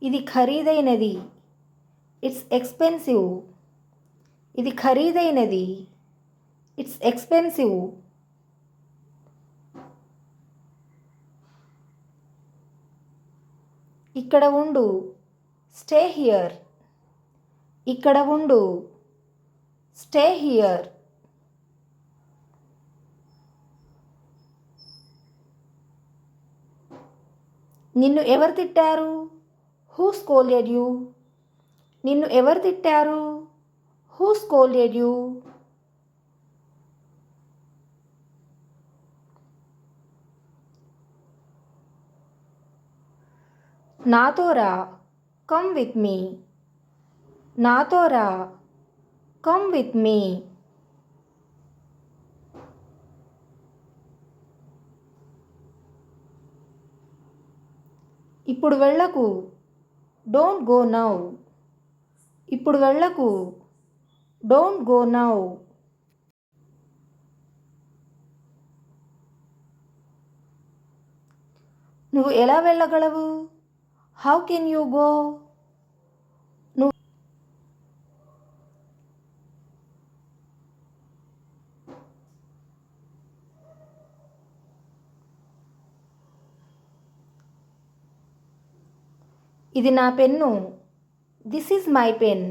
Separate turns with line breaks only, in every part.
ఇది ఖరీదైనది. It's expensive. ఇది ఖరీదైనది. It's expensive. ఇక్కడ ఉండు. Stay here. ఇక్కడ ఉండు. Stay here. నిన్ను ఎవరు తిట్టారు? Who scolded you? నిన్ను ఎవరు తిట్టారు? Who scolded you? నాతో రా. Come with me. నాతో రా. Come with me. ఇప్పుడు వెళ్ళకు. Don't go now. ఇప్పుడు వెళ్ళకు. Don't go now. నువ్వు ఎలా వెళ్ళగలవు? How can you go? నువ్వు ఇది నా pen. This is my pen.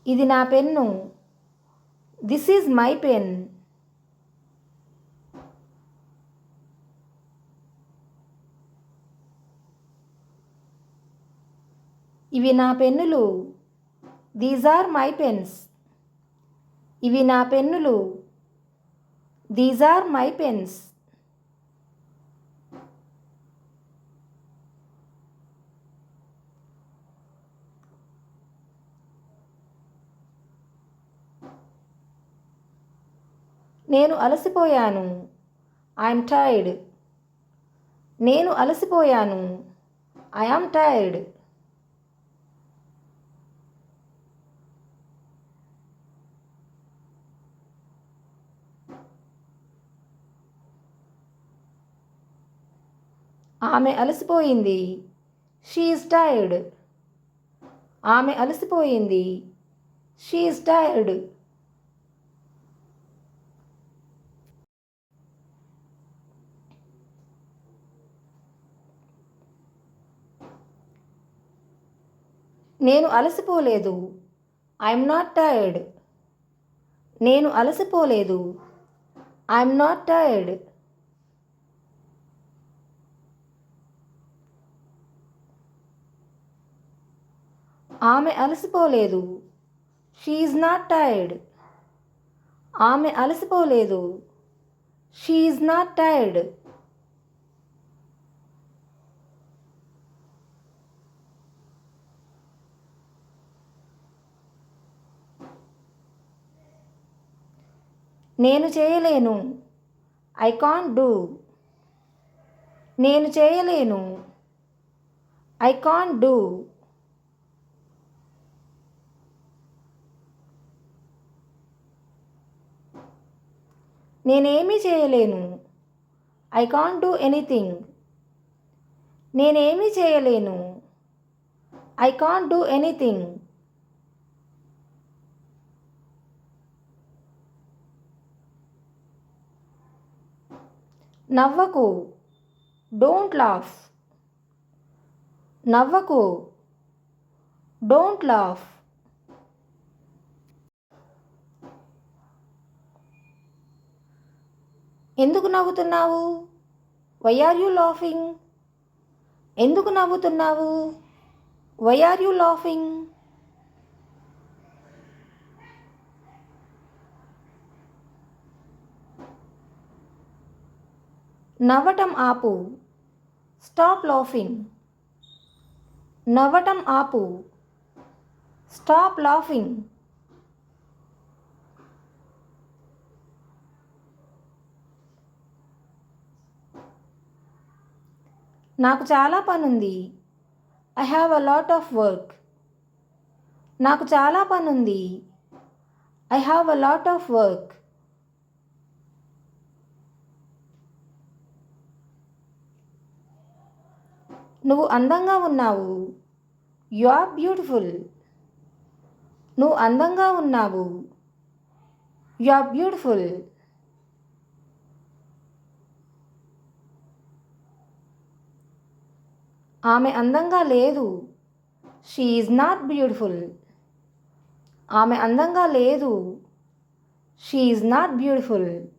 ఇది నా pen. This is my pen. ఇవి నా పెన్నులు. These are my pens. ఇవి నా పెన్నులు. These are my pens. నేను అలసిపోయాను. I'm tired. నేను అలసిపోయాను. I am tired. ఆమె అలసిపోయింది. She is tired. ఆమె అలసిపోయింది. She is tired. నేను అలసిపోలేదు. I'm not tired. నేను అలసిపోలేదు. I'm not tired. ఆమె అలసిపోలేదు. She is not tired. ఆమె అలసిపోలేదు. She is not tired. నేను చేయలేను. I can't do. నేను చేయలేను. I can't do. నేనేమీ చేయలేను. I can't do anything. నేనేమీ చేయలేను. I can't do anything. నవ్వకు. Don't laugh. నవ్వకు. Don't laugh. ఎందుకు నవ్వుతున్నావు? Why are you laughing? ఎందుకు నవ్వుతున్నావు? Why are you laughing? నవ్వటం ఆపు. Stop laughing. నవ్వటం ఆపు. Stop laughing. నాకు చాలా పనుంది. I have a lot of work. నాకు చాలా పనుంది. I have a lot of work. నువ్వు అందంగా ఉన్నావు. You are beautiful. నువ్వు అందంగా ఉన్నావు. You are beautiful. ఆమె అందంగా లేదు. She is not beautiful. ఆమె అందంగా లేదు. She is not beautiful.